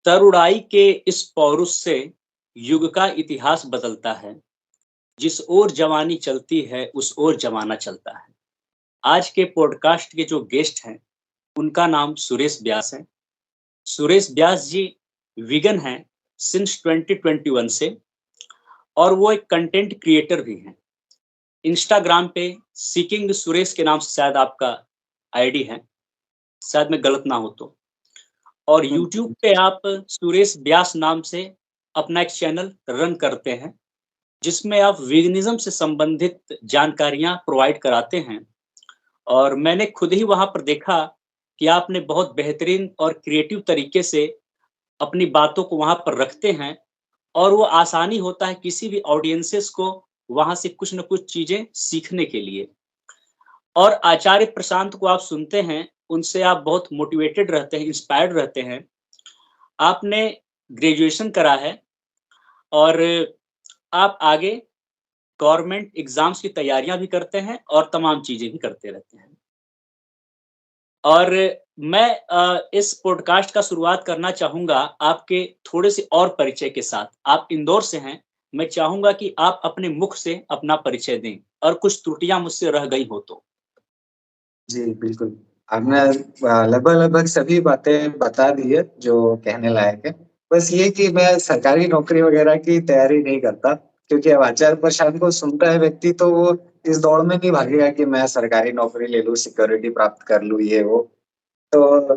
तरुणाई के इस पौरुष से युग का इतिहास बदलता है। जिस ओर जवानी चलती है उस ओर जमाना चलता है। आज के पॉडकास्ट के जो गेस्ट हैं उनका नाम सुरेश व्यास है। सुरेश व्यास जी विगन हैं सिंस 2021 से, और वो एक कंटेंट क्रिएटर भी हैं। इंस्टाग्राम पे सीकिंग सुरेश के नाम से शायद आपका आईडी है, शायद मैं गलत ना हो तो। और यूट्यूब पे आप सुरेश व्यास नाम से अपना एक चैनल रन करते हैं, जिसमें आप वीगनिज्म से संबंधित जानकारियाँ प्रोवाइड कराते हैं। और मैंने खुद ही वहाँ पर देखा कि आपने बहुत बेहतरीन और क्रिएटिव तरीके से अपनी बातों को वहाँ पर रखते हैं, और वो आसानी होता है किसी भी ऑडियंसेस को वहाँ से कुछ न कुछ चीज़ें सीखने के लिए। और आचार्य प्रशांत को आप सुनते हैं, उनसे आप बहुत मोटिवेटेड रहते हैं, इंस्पायर्ड रहते हैं। आपने ग्रेजुएशन करा है और आप आगे गवर्नमेंट एग्ज़ाम्स की तैयारियाँ भी करते हैं और तमाम चीज़ें भी करते रहते हैं। और मैं इस पॉडकास्ट का शुरुआत करना चाहूँगा आपके थोड़े-से और परिचय के साथ। आप इंदौर से हैं, मैं चाहूँगा कि आप अपने मुख से अपना परिचय दें और कुछ त्रुटियाँ मुझसे रह गई हो तो। जी, बिल्कुल। आपने लगभग-लगभग सभी बातें बता दी है जो कहने लायक है। बस ये कि मैं सरकारी नौकरी वगैरह की तैयारी नहीं करता, क्योंकि अब आचार्य प्रशांत को सुनता है व्यक्ति तो वो इस दौड़ में नहीं भागेगा कि मैं सरकारी नौकरी ले लूँ, सिक्योरिटी प्राप्त कर लूँ, ये वो। तो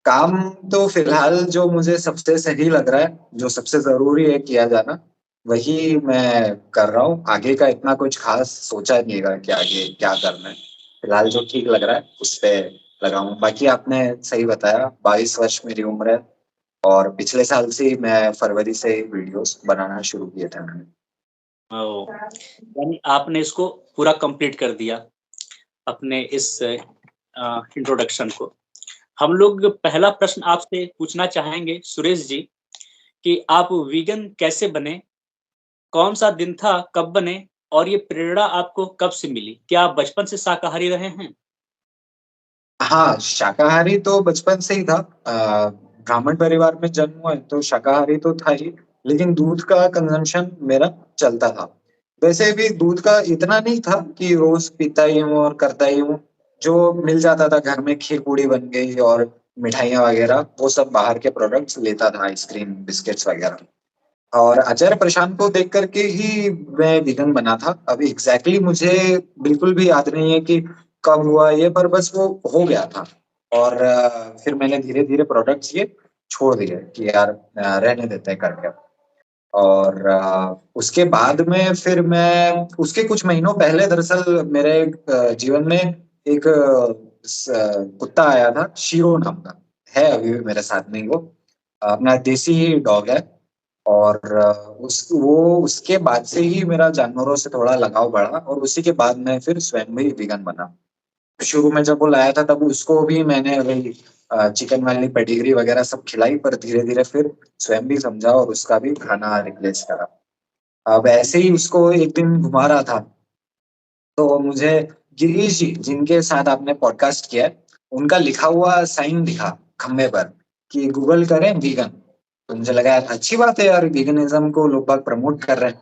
काम तो फिलहाल जो मुझे सबसे सही लग रहा है, जो सबसे ज़रूरी है किया जाना, वही मैं कर रहा हूँ। आगे का इतना कुछ ख़ास सोचा नहीं है कि आगे क्या करना है। फिलहाल जो ठीक लग रहा है, उस पे लगा हूँ। बाकी आपने सही बताया, 22 वर्ष मेरी उम्र है और पिछले साल से ही मैं फरवरी से ही वीडियोज़ बनाना शुरू किए थे मैंने। ओह! यानी आपने इसको पूरा कंप्लीट कर दिया, अपने इस इंट्रोडक्शन को। हम लोग पहला प्रश्न आपसे पूछना चाहेंगे सुरेश जी, कि आप वीगन कैसे बने? कौन-सा दिन था, कब बने और ये प्रेरणा आपको कब से मिली? क्या आप बचपन से शाकाहारी रहे हैं? हाँ, शाकाहारी तो बचपन से ही था। ब्राह्मण परिवार में जन्म हुआ है तो शाकाहारी तो था ही, लेकिन दूध का कंज़म्पशन मेरा चलता था। वैसे भी दूध का इतना नहीं था कि रोज़ पीता ही हूँ और करता ही हूँ। जो मिल जाता था घर में, खीर-पूड़ी बन गई और मिठाइयाँ वगैरह, वो सब बाहर के प्रोडक्ट्स लेता था, आइसक्रीम, बिस्किट्स वगैरह। और आचार्य प्रशांत को देख कर के ही मैं वीगन बना था। अभी एग्ज़ैक्टली मुझे बिल्कुल भी याद नहीं है कि कब हुआ ये, पर बस वो हो गया था। और फिर मैंने धीरे-धीरे प्रोडक्ट्स ये छोड़ दिए कि यार रहने देते हैं करके। और उसके बाद में फिर मैं उसके कुछ महीनों पहले दरअसल मेरे जीवन में एक कुत्ता आया था, शिरो नाम का। है अभी भी मेरे साथ में ही वो। अपना देसी डॉग है। और उसके बाद से ही मेरा जानवरों से थोड़ा लगाव बढ़ा और उसी के बाद मैं फिर स्वयं भी वीगन बना। शुरू में जब वो लाया था तब उसको भी मैंने वही चिकन वाली पेडिग्री वगैरह सब खिलाई, पर धीरे-धीरे फिर स्वयं भी समझा और उसका भी खाना रिप्लेस करा। अब ऐसे ही उसको एक दिन घुमा रहा था, तो मुझे गिरीश जी, जिनके साथ आपने पॉडकास्ट किया है, उनका लिखा हुआ साइन दिखा खंबे पर कि गूगल करें वीगन। तो मुझे लगा यार अच्छी बात है यार, वीगनिज़्म को लोग बाग प्रमोट कर रहे हैं।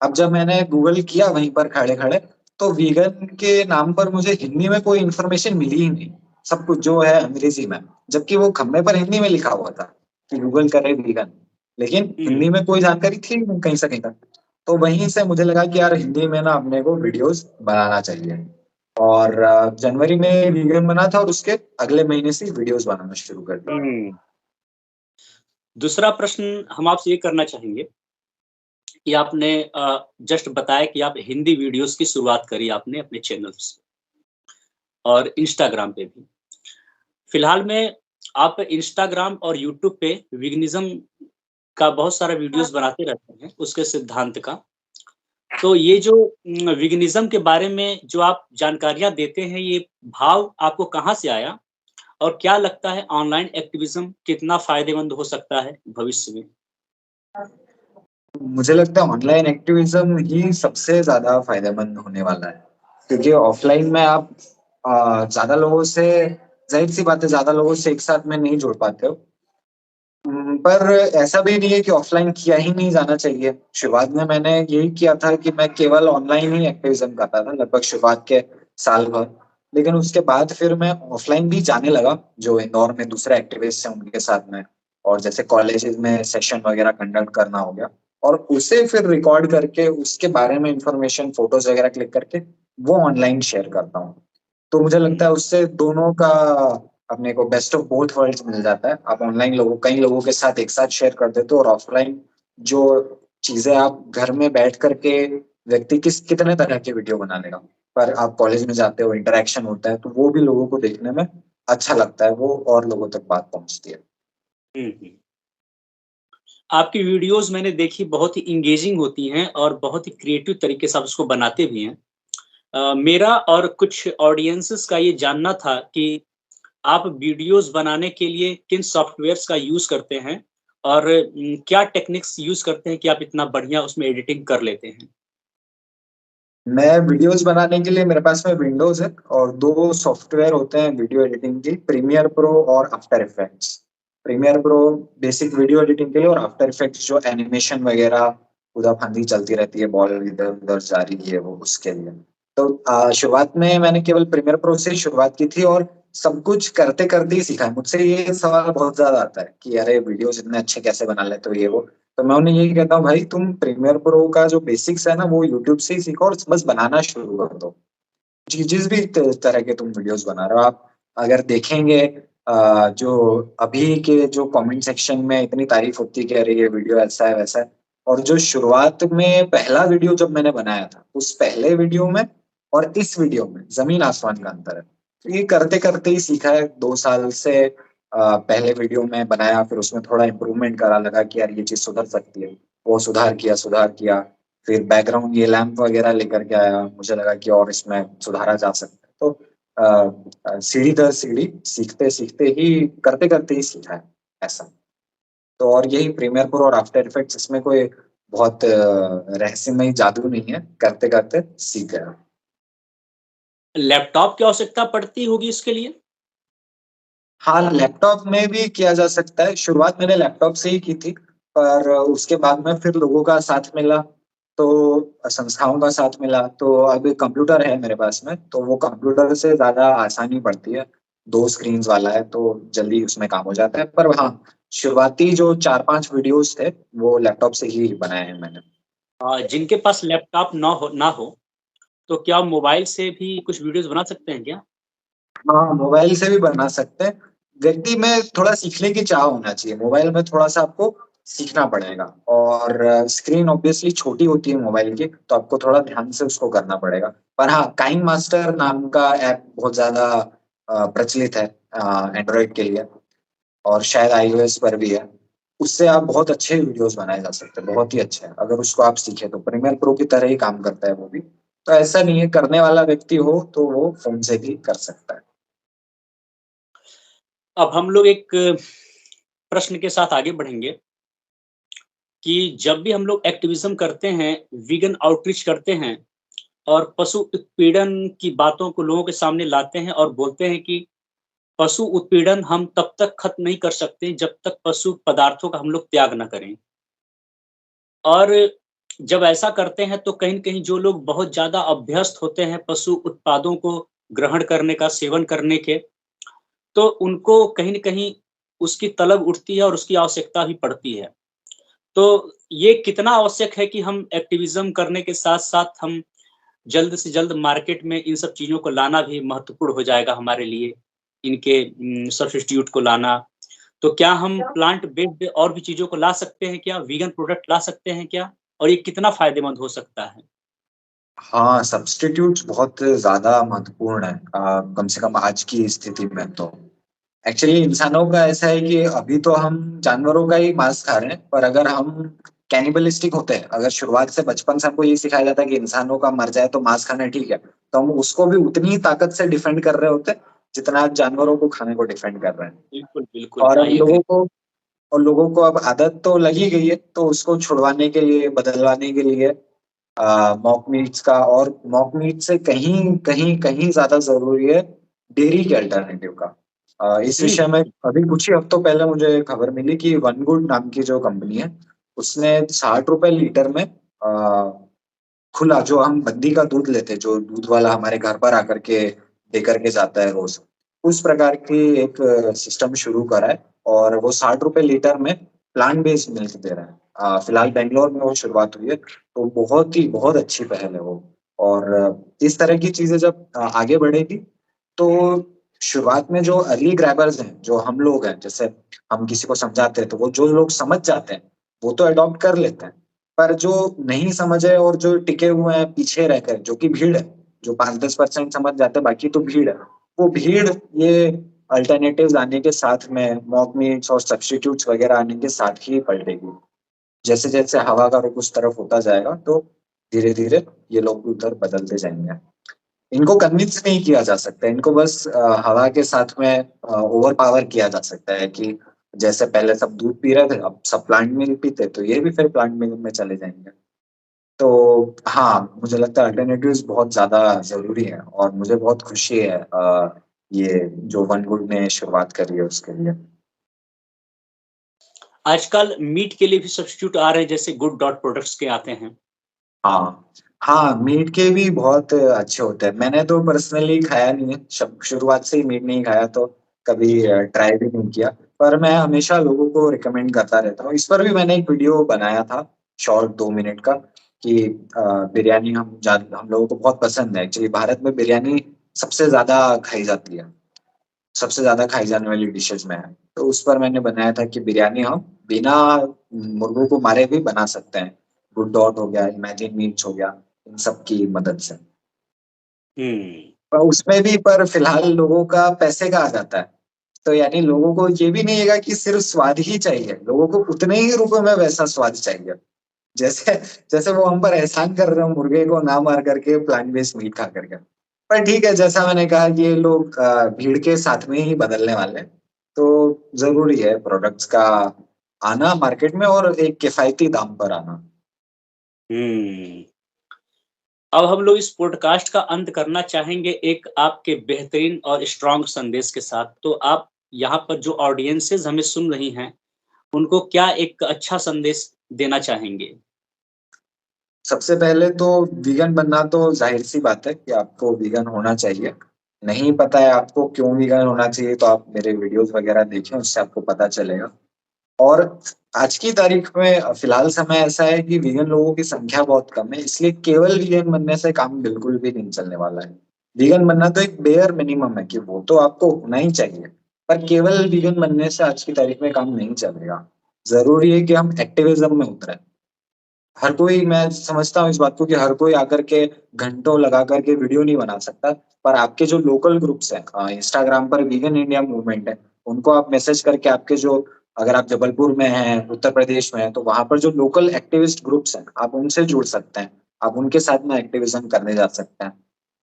अब जब मैंने गूगल किया वहीं पर खड़े-खड़े, तो वीगन के नाम पर मुझे हिंदी में कोई इन्फॉर्मेशन मिली ही नहीं। सब कुछ जो है अंग्रेज़ी में, जबकि वो खंबे पर हिंदी में लिखा हुआ था कि गूगल करें वीगन। लेकिन हुँ, हिंदी में कोई जानकारी थी नहीं कहीं से कहीं तक। तो वहीं से मुझे लगा कि यार हिंदी में ना अपने को वीडियोज़ बनाना चाहिए। और जनवरी में वीगन बना था और उसके अगले महीने से वीडियोज़ बनाना शुरू कर दिया। हुँ। दूसरा प्रश्न हम आपसे ये करना चाहेंगे कि आपने जस्ट बताया कि आप हिंदी वीडियोज़ की शुरुआत करी आपने अपने चैनल से और इंस्टाग्राम पे भी। फिलहाल में आप इंस्टाग्राम और यूट्यूब पे वीगनिज़्म का बहुत सारा वीडियोज़ बनाते रहते हैं, उसके सिद्धांत का। तो ये जो वीगनिज़्म के बारे में जो आप जानकारियाँ देते हैं, ये भाव आपको कहाँ से आया? और क्या लगता है ऑनलाइन एक्टिविज़्म कितना फ़ायदेमंद हो सकता है भविष्य में? मुझे लगता है ऑनलाइन एक्टिविज़्म ही सबसे ज़्यादा फ़ायदेमंद होने वाला है। क्योंकि ऑफ़लाइन में आप ज़्यादा लोगों से ज़ाहिर-सी बात है ज़्यादा लोगों से एक साथ में नहीं जुड़ पाते हो। पर ऐसा भी नहीं है कि ऑफलाइन किया ही नहीं जाना चाहिए। शुरुआत में मैंने यही किया था कि मैं केवल ऑनलाइन ही एक्टिविज्म करता था, लगभग शुरुआत के साल भर। लेकिन उसके बाद फिर मैं ऑफलाइन भी जाने लगा, जो इंदौर में दूसरे एक्टिविस्ट हैं उनके साथ में, और जैसे कॉलेजेस में सेशन वगैरह कंडक्ट करना हो गया, और उसे फिर रिकॉर्ड करके उसके बारे में इंफॉर्मेशन, फोटोज वगैरह क्लिक करके वो ऑनलाइन शेयर करता हूँ। तो मुझे लगता है उससे दोनों का अपने को बेस्ट ऑफ बोथ वर्ल्ड्स मिल जाता है। आप ऑनलाइन लोगों, कई लोगों के साथ एक साथ शेयर कर देते हो, और ऑफलाइन जो चीजें आप घर में बैठ करके व्यक्ति कितने तरह के वीडियो बना लेगा, पर आप कॉलेज में जाते हो, इंटरेक्शन होता है, तो वो भी लोगों को देखने में अच्छा लगता है, वो और लोगों तक बात पहुंचती है। हुँ, हुँ। आपकी वीडियोज़ मैंने देखी, बहुत ही एंगेजिंग होती हैं और बहुत ही क्रिएटिव तरीके से आप उसको बनाते भी हैं। मेरा और कुछ ऑडियंसेस का ये जानना था कि आप वीडियोज़ बनाने के लिए किन सॉफ्टवेयर्स का यूज़ करते हैं और क्या टेक्निक्स यूज़ करते हैं कि आप इतना बढ़िया उसमें एडिटिंग कर लेते हैं? मैं वीडियोस बनाने के लिए, मेरे पास में विंडोज है और दो सॉफ्टवेयर होते हैं वीडियो एडिटिंग के, प्रीमियर प्रो और After Effects. Premiere Pro basic video editing के लिए, और आफ्टर इफेक्ट्स जो एनिमेशन वगैरह उदाफंदी चलती रहती है, बॉल इधर उधर जा रही है, वो उसके लिए। तो शुरुआत में मैंने केवल प्रीमियर प्रो से ही शुरुआत की थी, और सब कुछ करते करते ही सीखा है। मुझसे ये सवाल बहुत ज्यादा आता है कि अरे वीडियोस इतने अच्छे कैसे बना लेते हो, ये वो। तो मैं उन्हें यही कहता हूँ, भाई तुम प्रीमियर प्रो का जो बेसिक्स है ना, वो यूट्यूब से ही सीखो और बस बनाना शुरू कर दो। जिस भी तरह के तुम वीडियोस बना रहे हो, आप अगर देखेंगे जो अभी के जो कमेंट सेक्शन में इतनी तारीफ होती है कि अरे ये वीडियो ऐसा है वैसा है, और जो शुरुआत में पहला वीडियो जब मैंने बनाया था, उस पहले वीडियो में और इस वीडियो में जमीन आसमान का अंतर है। तो ये करते करते ही सीखा है, 2 साल से पहले वीडियो में बनाया, फिर उसमें थोड़ा इम्प्रूवमेंट करा, लगा कि यार ये चीज सुधर सकती है, वो सुधार किया। फिर बैकग्राउंड ये लैंप वगैरह लेकर के आया, मुझे लगा कि और इसमें सुधारा जा सकता है। तो सीढ़ी दर सीढ़ी सीखते सीखते ही, करते करते ही सीखा है ऐसा। तो और यही प्रीमियर प्रो और आफ्टर इफेक्ट्स, इसमें कोई बहुत रहस्यमय जादू नहीं है, करते करते सीख गया। लैपटॉप की आवश्यकता पड़ती होगी इसके लिए? हाँ, लैपटॉप में भी किया जा सकता है। शुरुआत मैंने लैपटॉप से ही की थी, पर उसके बाद में फिर लोगों का साथ मिला, तो संस्थाओं का साथ मिला, तो अब कंप्यूटर है मेरे पास में, तो वो कंप्यूटर से ज़्यादा आसानी पड़ती है। 2 स्क्रीन्स वाला है, तो जल्दी उसमें काम हो जाता है। पर हाँ, शुरुआती जो 4-5 वीडियोस थे, वो लैपटॉप से ही बनाए हैं मैंने। जिनके पास लैपटॉप ना हो, तो क्या मोबाइल से भी कुछ वीडियोज़ बना सकते हैं क्या? हाँ, मोबाइल से भी बना सकते हैं। व्यक्ति में थोड़ा सीखने की चाह होना चाहिए, मोबाइल में थोड़ा-सा आपको सीखना पड़ेगा, और स्क्रीन ऑब्वियसली छोटी होती है मोबाइल की, तो आपको थोड़ा ध्यान से उसको करना पड़ेगा। पर हाँ, काइन मास्टर नाम का ऐप बहुत ज़्यादा प्रचलित है एंड्रॉइड के लिए, और शायद आईओएस पर भी है। उससे आप बहुत अच्छे वीडियोज़ बनाए जा सकते हैं, बहुत ही अच्छे, अगर उसको आप सीखें तो। प्रीमियर प्रो की तरह ही काम करता है वो भी। तो ऐसा नहीं है, करने वाला व्यक्ति हो तो वो फ़ोन से भी कर सकता है। अब हम लोग एक प्रश्न के साथ आगे बढ़ेंगे कि जब भी हम लोग एक्टिविज़्म करते हैं, वीगन आउटरीच करते हैं और पशु उत्पीड़न की बातों को लोगों के सामने लाते हैं और बोलते हैं कि पशु उत्पीड़न हम तब तक खत्म नहीं कर सकते जब तक पशु पदार्थों का हम लोग त्याग ना करें। और जब ऐसा करते हैं तो कहीं न कहीं जो लोग बहुत ज़्यादा अभ्यस्त होते हैं पशु उत्पादों को ग्रहण करने का, सेवन करने के, तो उनको कहीं न कहीं उसकी तलब उठती है और उसकी आवश्यकता भी पड़ती है। तो ये कितना आवश्यक है कि हम एक्टिविज़्म करने के साथ-साथ हम जल्द से जल्द मार्केट में इन सब चीज़ों को लाना भी महत्वपूर्ण हो जाएगा हमारे लिए, इनके सब्स्टिट्यूट को लाना। तो क्या हम प्लांट बेस्ड और भी चीज़ों को ला सकते हैं क्या? वीगन प्रोडक्ट ला सकते हैं क्या? और ये कितना फ़ायदेमंद हो सकता है? हाँ, सब्स्टिट्यूट्स बहुत ज़्यादा महत्वपूर्ण है, कम से कम आज की स्थिति में तो। एक्चुअली इंसानों का ऐसा है कि अभी तो हम जानवरों का ही मांस खा रहे हैं, पर अगर हम कैनिबलिस्टिक होते हैं, अगर शुरुआत से बचपन से हमको ये सिखाया जाता है कि इंसानों का मर जाए तो मांस खाना ठीक है, तो हम उसको भी उतनी ही ताकत से डिफेंड कर रहे होते हैं, जितना आज जानवरों को खाने को डिफेंड कर रहे हैं। बिल्कुल, बिल्कुल, और अब आई एग्री। लोगों को अब आदत तो लगी गई है, तो उसको छुड़वाने के लिए, बदलवाने के लिए मॉक मीट्स का, और मॉक मीट से कहीं कहीं कहीं ज्यादा जरूरी है डेयरी के अल्टरनेटिव का। इस विषय में अभी कुछ ही हफ्तों पहले मुझे खबर मिली कि वन गुड नाम की जो कंपनी है, उसने 60 रुपए लीटर में खुला, जो हम बद्दी का दूध लेते हैं, जो दूध वाला हमारे घर पर आकर के दे करके जाता है रोज, उस प्रकार की एक सिस्टम शुरू करा है। और वो 60 रुपए लीटर में प्लांट बेस्ड मिल्क दे रहा है। फिलहाल बेंगलोर में वो शुरुआत हुई है, तो बहुत अच्छी पहल है वो। और इस तरह की चीजें जब आगे बढ़ेगी, तो शुरुआत में जो अर्ली ग्रैबर्स हैं, जो हम लोग हैं, जैसे हम किसी को समझाते हैं तो वो जो लोग समझ जाते हैं वो तो अडॉप्ट कर लेते हैं, पर जो नहीं समझे और जो टिके हुए हैं पीछे रहकर, जो कि भीड़ है, जो 5-10% समझ जाते हैं, बाकी तो भीड़ है। वो भीड़ ये अल्टरनेटिव्स आने के साथ में, मॉक मीट्स और सब्स्टिट्यूट्स वगैरह आने के साथ ही पलटेगी। जैसे जैसे हवा का रुख उस तरफ होता जाएगा, तो धीरे धीरे ये लोग उधर बदलते जाएंगे। इनको कन्विंस नहीं किया जा सकता, इनको बस हवा के साथ में ओवर पावर किया जा सकता है कि जैसे पहले सब दूध पी रहे थे, अब सब प्लांट मिल्क पीते, तो ये भी फिर प्लांट मिल्क में चले जाएंगे। तो हाँ, मुझे लगता है अल्टरनेटिव्स बहुत ज्यादा जरूरी है, और मुझे बहुत खुशी है ये जो वन गुड ने शुरुआत करी है उसके लिए। आजकल मीट के लिए भी सब्स्टिट्यूट आ रहे हैं, जैसे गुड डॉट प्रोडक्ट्स के आते हैं। हाँ, हाँ, मीट के भी बहुत अच्छे होते हैं। मैंने तो पर्सनली खाया नहीं है, शुरुआत से ही मीट नहीं खाया, तो कभी ट्राई भी नहीं किया। पर मैं हमेशा लोगों को रिकमेंड करता रहता हूँ। इस पर भी मैंने एक वीडियो बनाया था, शॉर्ट 2 मिनट का, कि बिरयानी हम लोगों को बहुत पसंद है। एक्चुअली भारत में बिरयानी सबसे ज्यादा खाई जाती है, सबसे ज्यादा खाई जाने वाली डिशेज में है। तो उस पर मैंने बनाया था कि बिरयानी हम बिना मुर्गों को मारे भी बना सकते हैं। गुड डॉट हो गया, इमेजिन मीट्स हो गया, इन सब की मदद से। हम्म। पर उसमें भी पर फिलहाल लोगों का पैसे का आ जाता है। तो यानी लोगों को ये भी नहीं है कि सिर्फ स्वाद ही चाहिए, लोगों को उतने ही रुपए में वैसा स्वाद चाहिए। जैसे जैसे वो हम पर एहसान कर रहे हो मुर्गे को ना मार करके प्लांट बेस्ड मीट खा करके। पर ठीक है, जैसा मैंने कहा, ये लोग भीड़ के साथ में ही बदलने वाले हैं। तो जरूरी है प्रोडक्ट्स का आना मार्केट में, और एक किफायती दाम पर आना। हम्म। अब हम लोग इस पॉडकास्ट का अंत करना चाहेंगे एक आपके बेहतरीन और स्ट्रॉन्ग संदेश के साथ। तो आप यहाँ पर जो ऑडियंसेस हमें सुन रही हैं, उनको क्या एक अच्छा संदेश देना चाहेंगे? सबसे पहले तो वीगन बनना तो जाहिर सी बात है कि आपको वीगन होना चाहिए। नहीं पता है आपको क्यों वीगन होना चाहिए, तो आप मेरे वीडियोस वगैरह देखें, उससे आपको पता चलेगा। और आज की तारीख में फिलहाल समय ऐसा है कि वीगन लोगों की संख्या बहुत कम है, इसलिए केवल वीगन बनने से काम बिल्कुल भी नहीं चलने वाला है। वीगन बनना तो एक बेयर मिनिमम है कि वो तो आपको होना ही चाहिए, पर केवल वीगन बनने से आज की तारीख में काम नहीं चलेगा। जरूरी है कि हम एक्टिविज्म में उतरें। हर कोई, मैं समझता हूँ इस बात को कि हर कोई आकर के घंटों लगा करके वीडियो नहीं बना सकता। पर आपके जो लोकल ग्रुप्स हैं, इंस्टाग्राम पर वीगन इंडिया मूवमेंट है, उनको आप मैसेज करके, आपके जो, अगर आप जबलपुर में हैं, उत्तर प्रदेश में हैं, तो वहां पर जो लोकल एक्टिविस्ट ग्रुप्स हैं, आप उनसे जुड़ सकते हैं। आप उनके साथ में एक्टिविज्म करने जा सकते हैं।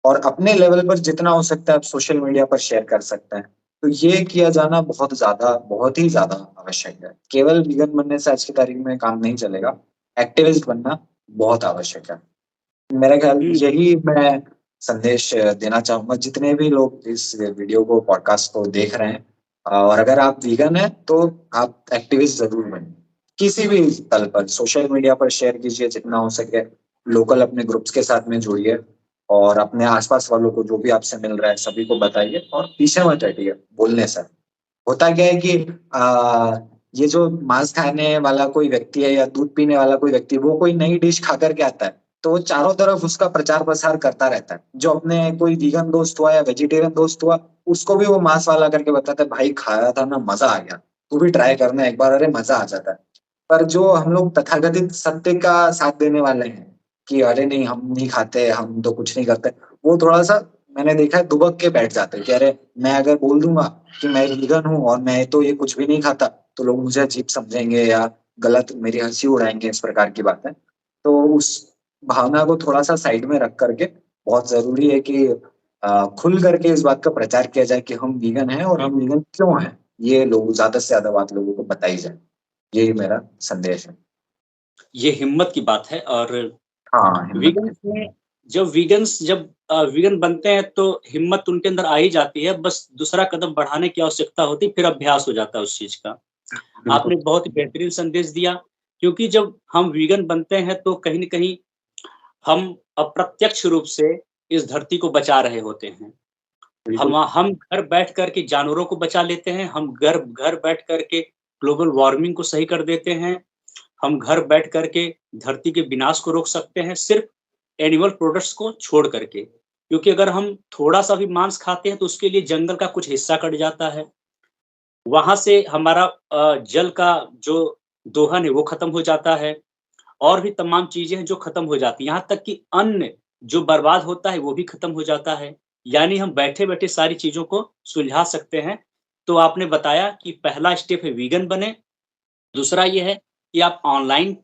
और अपने लेवल पर जितना हो सकता है आप सोशल मीडिया पर शेयर कर सकते हैं। तो ये किया जाना बहुत ही ज्यादा आवश्यक है। केवल वीगन बनने से आज की तारीख में काम नहीं चलेगा, एक्टिविस्ट बनना बहुत आवश्यक है। मेरा ख्याल हुँ। यही मैं संदेश देना चाहूंगा जितने भी लोग इस वीडियो को, पॉडकास्ट को देख रहे हैं। और अगर आप वीगन हैं तो आप एक्टिविस्ट जरूर बनिए, किसी भी तल पर सोशल मीडिया पर शेयर कीजिए जितना हो सके। लोकल अपने ग्रुप्स के साथ में जुड़िए, और अपने आसपास वालों को, जो भी आपसे मिल रहा है, सभी को बताइए, और पीछे मत हटिए बोलने से। होता क्या है कि ये जो मांस खाने वाला कोई व्यक्ति है या दूध पीने वाला कोई व्यक्ति, वो कोई नई डिश खा करके आता है, तो वो चारों तरफ उसका प्रचार प्रसार करता रहता है। जो अपने कोई वीगन दोस्त हुआ या वेजिटेरियन दोस्त हुआ, उसको भी वो मांस वाला करके बताता है, भाई खाया था ना, मजा आ गया, तू भी ट्राई करना एक बार, अरे मजा आ जाता है। पर जो हम लोग तथाकथित सत्य का साथ देने वाले हैं कि अरे नहीं हम नहीं खाते, हम तो कुछ नहीं करते, वो थोड़ा सा, मैंने देखा है, दुबक के बैठ जाते हैं कि अरे मैं अगर बोल दूंगा कि मैं वीगन हूँ और मैं तो ये कुछ भी नहीं खाता, तो लोग मुझे अजीब समझेंगे या गलत मेरी हंसी उड़ाएंगे, इस प्रकार की बातें। तो उस भावना को थोड़ा सा साइड में रख करके बहुत जरूरी है कि खुल करके इस बात का प्रचार किया जाए कि हम वीगन हैं, और हम वीगन क्यों हैं, ये लोग ज्यादा से ज्यादा बात लोगों को बताई जाए। यही मेरा संदेश है। ये हिम्मत की बात है। और हाँ, हिम्मत वीगन्स की। में, जब वीगन्स जब वीगन बनते हैं तो हिम्मत उनके अंदर आ ही जाती है, बस दूसरा कदम बढ़ाने की आवश्यकता होती है, फिर अभ्यास हो जाता है उस चीज़ का। बिल्कुल। आपने बहुत ही बेहतरीन संदेश दिया, क्योंकि जब हम वीगन बनते हैं तो कहीं न कहीं हम अप्रत्यक्ष रूप से इस धरती को बचा रहे होते हैं। बिल्कुल। हम घर बैठ कर के जानवरों को बचा लेते हैं, हम घर बैठ कर के ग्लोबल वार्मिंग को सही कर देते हैं, हम घर बैठ कर के धरती के विनाश को रोक सकते हैं, सिर्फ़ एनिमल प्रोडक्ट्स को छोड़ कर के। क्योंकि अगर हम थोड़ा-सा भी मांस खाते हैं तो उसके लिए जंगल का कुछ हिस्सा कट जाता है। वहाँ से हमारा जल का जो दोहन है वो खत्म हो जाता है और भी तमाम चीज़ें हैं जो खत्म हो जाती हैं। यहाँ तक कि अन्न जो बर्बाद होता है वो भी खत्म हो जाता है। यानी हम बैठे-बैठे सारी चीज़ों को सुलझा सकते हैं। तो आपने बताया कि पहला स्टेप है वीगन बनें, दूसरा ये है कि आप ऑनलाइन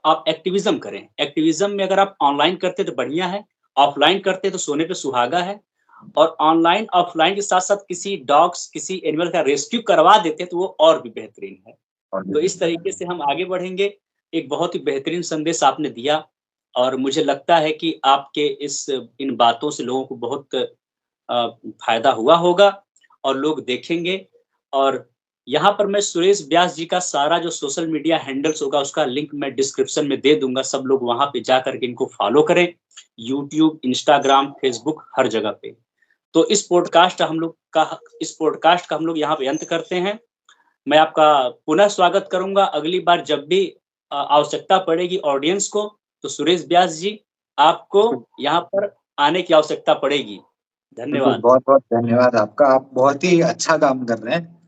आप एक्टिविज़्म करें। एक्टिविज़्म में अगर आप ऑनलाइन करते तो बढ़िया है, ऑफ़लाइन करते तो सोने पे सुहागा है। और ऑनलाइन, ऑफ़लाइन के साथ-साथ किसी डॉग्स, किसी एनिमल का रेस्क्यू करवा देते तो वो और भी बेहतरीन है। और तो भी इस तरीके से हम आगे बढ़ेंगे। एक बहुत ही बेहतरीन संदेश आपने दिया और मुझे लगता है कि आपके इस इन बातों से लोगों को बहुत फ़ायदा हुआ होगा और लोग देखेंगे। और यहाँ पर मैं सुरेश व्यास जी का सारा जो सोशल मीडिया हैंडल्स होगा उसका लिंक मैं डिस्क्रिप्शन में दे दूँगा। सब लोग वहाँ पे जाकर के इनको फ़ॉलो करें। यूट्यूब, इंस्टाग्राम, फ़ेसबुक हर जगह पे। तो इस पॉडकास्ट का हम लोग यहाँ पे अंत करते हैं। मैं आपका पुनः स्वागत करूँगा अगली बार जब भी आवश्यकता पड़ेगी ऑडियंस को, तो सुरेश व्यास जी, आपको बिल्कुल। यहाँ पर आने की आवश्यकता पड़ेगी। बिल्कुल, धन्यवाद। बहुत-बहुत धन्यवाद आपका। आप बहुत ही अच्छा काम कर रहे हैं।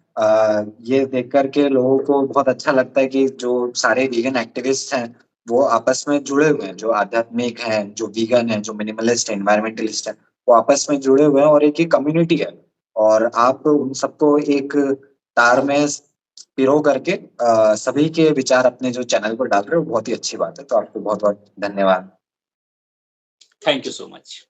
ये देख कर के लोगों को बहुत अच्छा लगता है कि जो सारे वीगन एक्टिविस्ट हैं, वो आपस में जुड़े हुए हैं। जो आध्यात्मिक हैं, जो वीगन हैं, जो मिनिमलिस्ट हैं, एनवायरमेंटलिस्ट हैं, वो आपस में जुड़े हुए हैं और एक ही कम्युनिटी है। और आप उन सबको एक तार में पिरो करके सभी के विचार अपने जो चैनल पर डाल रहे हो, बहुत ही अच्छी बात है। तो आपको बहुत-बहुत धन्यवाद। Thank you so much.